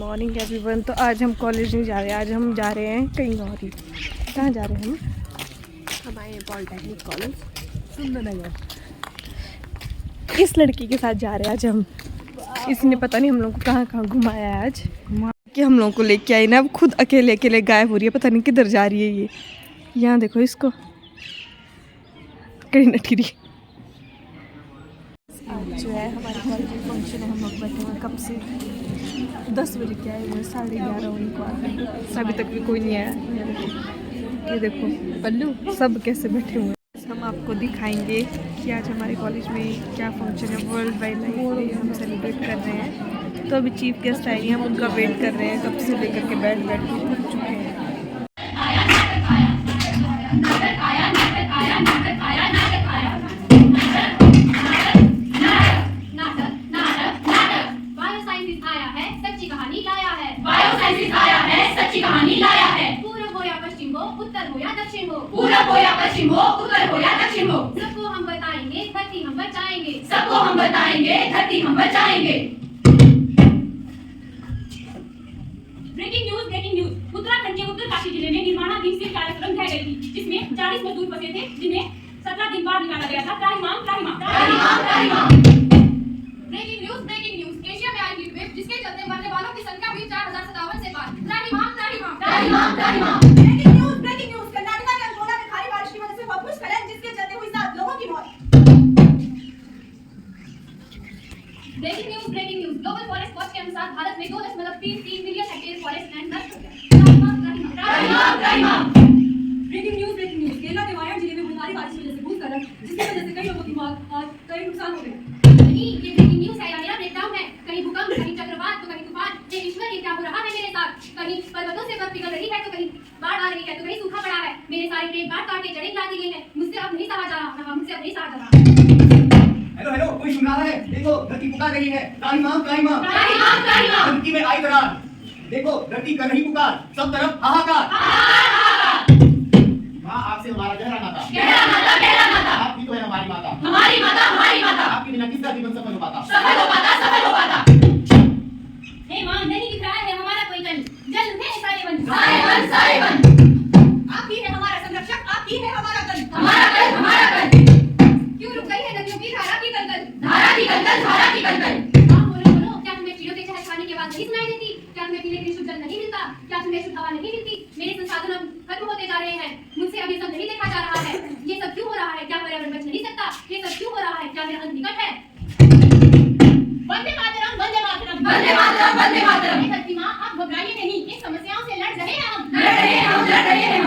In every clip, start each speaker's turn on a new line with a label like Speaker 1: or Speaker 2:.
Speaker 1: Morning everyone. तो आज हम कॉलेज नहीं जा रहे, आज हम जा रहे हैं कहीं और ही। कहाँ जा रहे हैं हम आए हैं पॉलिटेक्निक कॉलेज सुंदरनगर। इस लड़की के साथ जा रहे हैं आज हम। इसने पता नहीं हम लोग को कहाँ कहाँ घुमाया है आज कि हम लोगों को लेके आई ना। अब खुद अकेले अकेले गायब हो रही है, पता नहीं किधर जा रही है ये। यहाँ देखो इसको, कहीं न ठिरी। आज जो है हमारे कॉलेज में फंक्शन है, हम लोग बैठे हुए कब से 10 बजे के आए हुए, 11:30 उनको आते हैं, अभी तक भी कोई नहीं आया। ये देखो पल्लू सब कैसे बैठे हुए हैं। हम आपको दिखाएंगे कि आज हमारे कॉलेज में क्या फंक्शन है। वर्ल्ड वाइड लाइफ डे हम सेलिब्रेट कर रहे हैं। तो अभी चीफ गेस्ट आएंगे, हम उनका वेट कर रहे हैं कब से लेकर के बैठ के थक चुके हैं।
Speaker 2: उत्तर हो या दक्षिण हो, पूरब हो या पश्चिम हो, उत्तर हो या दक्षिण हो, सबको हम बताएंगे, धरती हम बचाएंगे, सबको हम बताएंगे, धरती हम बचाएंगे। ब्रेकिंग न्यूज, उत्तराखंड के उत्तरकाशी जिले में निर्माणाधीन स्थित कार्यक्रम ढह गई थी, जिसमें 40 मजदूर फंसे थे, जिन्हें 17 दिन बाद निकाला गया था। त्राहिमाम। ब्रेकिंग न्यूज, एशिया में आई हीट वेव, जिसके चलते मरने वालों की संख्या हुई 4057 से पार। त्राहिमाम। ब्रेकिंग न्यूज, कर्नाटक के अंकोला में भारी बारिश की वजह से हुआ भूस्खलन, जिसके चलते हुई 7 लोगों की मौत। Breaking news, global forest watch के अनुसार भारत में 2.33 मिलियन हेक्टेयर फॉरेस्ट लैंड नष्ट हो गया। त्राहिमाम। ब्रेकिंग न्यूज, केरला के वायनाड जिले में भारी बारिश की वजह से भूस्खलन, जिसकी वजह से कई लोगों की मौत और कई नुकसान हो गए। नहीं, ये ब्रेकिंग न्यूज है या नया ब्रेकडाउन है। कहीं भूकंप, कहीं चक्रवात, तो कहीं तूफान। ये ईश्वर ये क्या हो रहा है मेरे साथ? कहीं पर्वतों से बर्फ पिघल रही है, तो कहीं बाढ़ आ रही है, तो कहीं सूखा पड़ा है। मेरे सारे पेड़ बाढ़ काट के जड़ें ला दी गई है। मुझसे अब नहीं सहा जा रहा।
Speaker 3: हेलो, कोई सुन रहा है? देखो धरती पुकार रही है। त्राहिमाम। धरती में आई दरार। देखो धरती कर रही पुकार, सब तरफ हाहाकार। माँ आपसे हमारा गहरा नाता। आप भी तो है हमारी माता। आपके बिना किसका जीवन सफल हो पाता?
Speaker 2: हे माँ, नहीं दिख रहा है हमारा कोई कल। जल उठे सारे वन। आप ही है हमारा संरक्षक, आप ही है हमारा कल। क्यों रुक गई है नदियों की धारा की कलकल? हाँ, बोलो, क्या तुम्हें चिड़ियों के चहचहाने की आवाज नहीं सुनाई देती? क्या तुम्हें पीने के लिए शुद्ध जल नहीं मिलता? क्या तुम्हें शुद्ध हवा नहीं मिलती? मेरे संसाधन अब खत्म होते जा रहे हैं, मुझसे अब ये सब नहीं देखा जा रहा है। ये सब क्यों हो रहा है? क्या पर्यावरण बच नहीं सकता? ये सब क्यों हो रहा है? क्या मेरा अंत निकट है? वंदे मातरम। धरती माँ, आप घबराइए नहीं, इन समस्याओं से लड़ रहे हैं हम।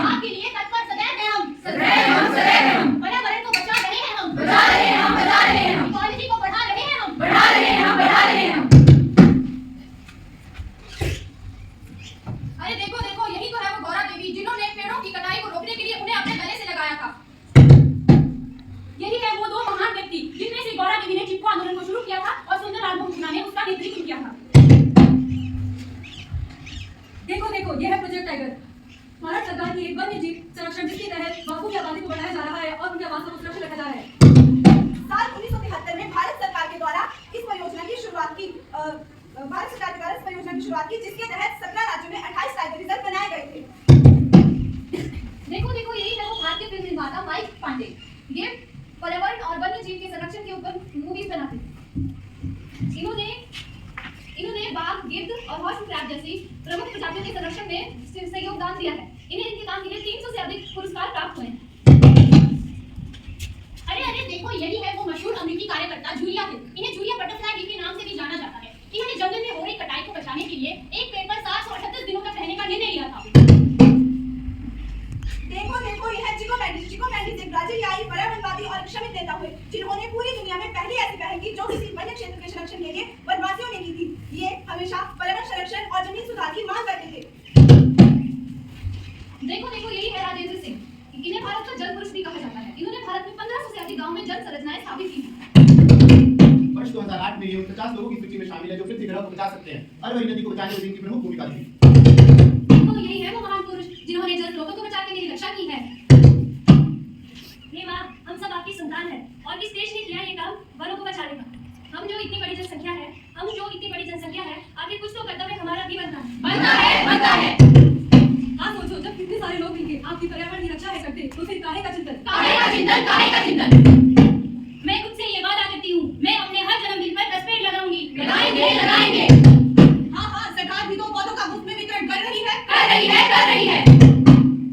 Speaker 2: आपके लिए तत्पर सदैव हैं हम। पर्यावरण को बचा रहे हैं हम। इकोलॉजी को बढ़ा रहे हैं हम। अरे देखो, यही तो है वो गौरा देवी, जिन्होंने पेड़ों की कटाई को रोकने के लिए उन्हें अपने गले से लगाया था। यही है वो 2 महान व्यक्ति, जिनमें से गौरा देवी ने चिपको आंदोलन को शुरू किया था और सुंदरलाल बोस ने उसका नेतृत्व किया था। देखो, यह है प्रोजेक्ट टाइगर, भारत सरकार की एक वन्य जीव संरक्षण, जिसके तहत बाघों की आबादी को बढ़ाया जा रहा है और उनके आवास को सुरक्षित रखा जा रहा है। साल 1973 में भारत सरकार के द्वारा इस परियोजना की शुरुआत की, जिसके तहत 17 राज्यों में 28 टाइगर रिजर्व बनाए गए थे। देखो, यही है वो भारतीय फिल्म निर्माता माइक पांडे। ये पर्यावरण और वन्य जीव के संरक्षण के ऊपर मूवीज बनाते हैं। इन्होंने बाघ, गिद्ध और हॉर्स क्रैब जैसी प्रमुख प्रजातियों के संरक्षण में सहयोगदान दिया है। इन्हें इनके काम के लिए 300 से अधिक पुरस्कार प्राप्त हुए हैं। अरे देखो, यही है वो मशहूर अमेरिकी कार्यकर्ता जूलिया हिल। इन्हें जूलिया बटरफ्लाई के नाम से भी जाना जाता है। इन्होंने जंगल में हो रही कटाई को बचाने के लिए एक पेड़ पर 738 दिनों तक रहने का निर्णय लिया था। देखो, यह है चिको मैंडिस, एक ब्राजीलियाई पर्यावरणवादी और श्रमिक नेता हुए, जिन्होंने पूरी दुनिया में पहली ऐसी पहल की जो किसी वन्य क्षेत्र के संरक्षण के लिए वनवासियों ने की थी। ये हमेशा पर्यावरण संरक्षण और जमीन सुधार की मांग करते थे। देखो, यही है राजेंद्र सिंह। इन्हें भारत का जल पुरुष भी कहा जाता है। इन्होंने भारत में 1500 से अधिक गाँव में जल संरचनाएं स्थापित की।
Speaker 3: वर्ष 2008 में ये 50 लोगों की सूची में शामिल है जो पृथ्वी ग्रह को बचा सकते हैं। अरवली नदी को बचाने में इनकी प्रमुख भूमिका थी।
Speaker 2: तो यही है वो महान पुरुष, जिन्होंने जल स्रोतों को बचा के मेरी रक्षा की है। हे माँ, हम सब आपकी संतान हैं और इस देश ने किया ये काम वनों को बचाने का। हम जो इतनी बड़ी जनसंख्या है, आखिर कुछ तो कर्तव्य हमारा भी बनता है। करता है। हाँ सोचो, जब कितने सारे लोग मिलके आपकी पर्यावरण की रक्षा है करते, तो फिर काहे का चिंतन? काहे का चिंतन? काहे का चिंतन? मैं खुद से ये वादा करती हूँ, मैं अपने हर जन्मदिन पर 10 पेड़ लगाऊंगी। लगाएंगे, लगाएंगे। हाँ हाँ, सरकार भी तो पौधों का मुफ्त में वितरण कर रही है। कर रही है, कर रही है।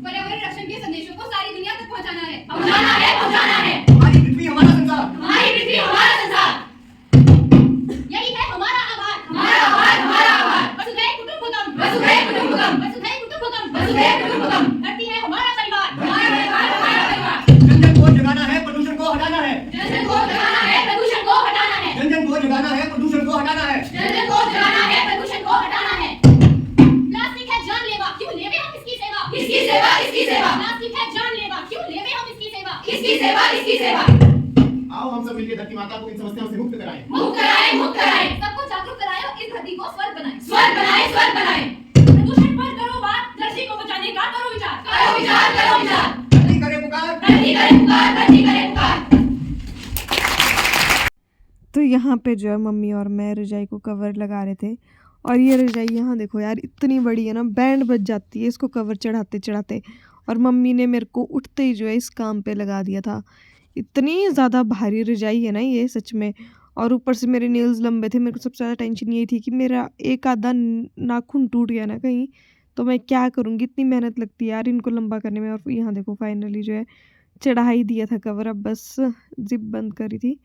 Speaker 2: पर्यावरण रक्षण के संदेशों को सारी दुनिया तक पहुंचाना है। पहुंचाना है, पहुंचाना है।
Speaker 3: हमारी पृथ्वी हमारा संसार,
Speaker 2: हमारी पृथ्वी हमारा संसार। यही है हमारा आभार। हमारा आभार, हमारा आभार। वसुधैव कुटुंबकम, वसुधैव कुटुंबकम, वसुधैव कुटुंबकम, वसुधैव कुटुंबकम। धरती है हमारा परिवार, हमारा परिवार, हमारा परिवार।
Speaker 3: जन जन को जगाना है, प्रदूषण को हटाना है।
Speaker 2: जन जन को जगाना है, प्रदूषण को हटाना है।
Speaker 3: जन जन को जगाना है, प्रदूषण को हटाना है।
Speaker 2: जन जन को जगाना है, प्रदूषण को हटाना है। प्लास्टिक है जानलेवा, क्यों लेवे हम इसकी सेवा? इसकी सेवा, इसकी सेवा। प्लास्टिक है जानलेवा, क्यों लेवे हम इसकी सेवा? इसकी सेवा, इसकी सेवा।
Speaker 3: आओ हम सब मिलकर धरती माता को इन समस्याओं से मुक्त कराएं।
Speaker 2: मुक्त कराएं, मुक्त कराएं। सबको जागरूक कराएं और इस धरती को स्वर्ग बनाएं। स्वर्ग बनाएं, स्वर्ग बनाएं। प्रदूषण पर करो बात, धरती को बचाने का करो विचार। करो विचार, करो विचार।
Speaker 3: धरती करे पुकार,
Speaker 2: धरती करे पुकार, धरती करे पुकार।
Speaker 1: तो यहाँ पे जो है मम्मी और मैं रजाई को कवर लगा रहे थे, और ये रजाई यहाँ देखो यार इतनी बड़ी है ना, बैंड बज जाती है इसको कवर चढ़ाते चढ़ाते। और मम्मी ने मेरे को उठते ही जो है इस काम पे लगा दिया था। इतनी ज़्यादा भारी रजाई है ना ये सच में। और ऊपर से मेरे नेल्स लंबे थे, मेरे को सबसे ज़्यादा टेंशन ये थी कि मेरा एक आधा नाखून टूट गया ना कहीं, तो मैं क्या करूँगी। इतनी मेहनत लगती है यार इनको लंबा करने में। और यहाँ देखो फाइनली जो है चढ़ा ही दिया था कवर, अब बस जिप बंद करी थी,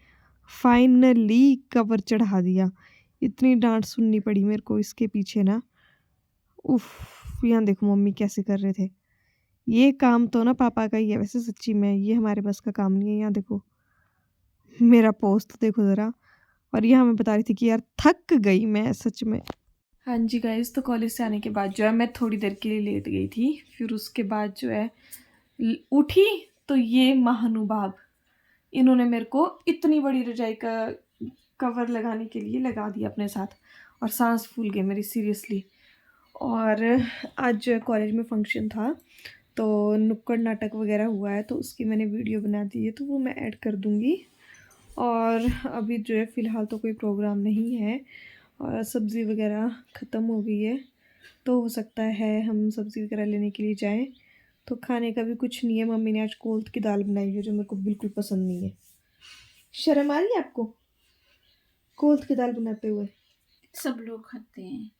Speaker 1: फाइनली कवर चढ़ा दिया। इतनी डांट सुननी पड़ी मेरे को इसके पीछे ना, उफ। यहाँ देखो मम्मी कैसे कर रहे थे। ये काम तो ना पापा का ही है वैसे सच्ची में, ये हमारे बस का काम नहीं है। यहाँ देखो मेरा पोस्ट देखो ज़रा। और यहाँ मैं बता रही थी कि यार थक गई मैं सच में। हाँ जी गाइस, तो कॉलेज से आने के बाद जो है मैं थोड़ी देर के लिए लेट गई थी। फिर उसके बाद जो है उठी तो ये महानुभाव इन्होंने मेरे को इतनी बड़ी रजाई का कवर लगाने के लिए लगा दिया अपने साथ, और सांस फूल गई मेरी सीरियसली। और आज जो है कॉलेज में फंक्शन था, तो नुक्कड़ नाटक वगैरह हुआ है, तो उसकी मैंने वीडियो बना दी है, तो वो मैं ऐड कर दूँगी। और अभी जो है फ़िलहाल तो कोई प्रोग्राम नहीं है, और सब्ज़ी वगैरह ख़त्म हो गई है, तो हो सकता है हम सब्ज़ी वगैरह लेने के लिए जाएं। तो खाने का भी कुछ नहीं है। मम्मी ने आज कोल्थ की दाल बनाई है जो मेरे को बिल्कुल पसंद नहीं है। शर्म आ रही है आपको कोल्थ की दाल बनाते हुए?
Speaker 4: सब लोग खाते हैं।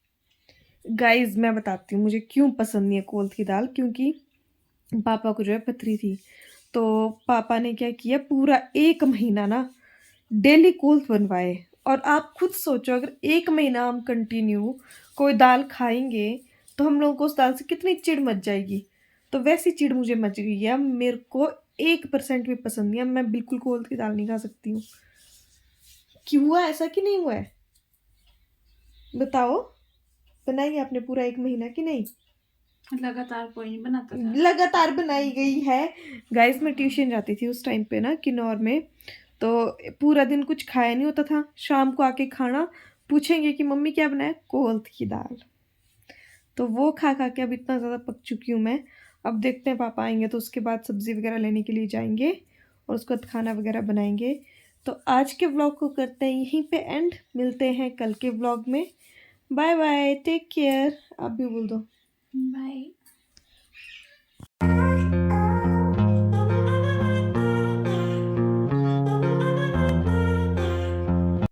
Speaker 1: गाइस मैं बताती हूँ मुझे क्यों पसंद नहीं है कोल्थ की दाल। क्योंकि पापा को जो है पथरी थी, तो पापा ने क्या किया, पूरा 1 महीना ना डेली कोल्थ बनवाए। और आप खुद सोचो अगर 1 महीना हम कंटिन्यू कोई दाल खाएंगे तो हम लोगों को उस दाल से कितनी चिढ़ मच जाएगी। तो वैसी चिढ़ मुझे मच गई है। मेरे को 1% भी पसंद नहीं है। मैं बिल्कुल कोल्थ की दाल नहीं खा सकती हूँ। क्यों हुआ ऐसा कि नहीं हुआ है बताओ? बनाई आपने पूरा 1 महीना कि नहीं?
Speaker 4: लगातार कोई नहीं बनाता था।
Speaker 1: लगातार बनाई गई है। गाइस मैं ट्यूशन जाती थी उस टाइम पे ना किन्नौर में, तो पूरा दिन कुछ खाया नहीं होता था। शाम को आके खाना पूछेंगे कि मम्मी क्या बनाया, कोल्थ की दाल। तो वो खा खा के अब इतना ज़्यादा पक चुकी हूँ मैं। अब देखते हैं पापा आएंगे तो उसके बाद सब्ज़ी वगैरह लेने के लिए जाएंगे और उसके बाद खाना वगैरह बनाएंगे। तो आज के व्लॉग को करते हैं यहीं पे एंड। मिलते हैं कल के व्लॉग में। Bye bye, take care. आप भी बोल दो
Speaker 4: बाय।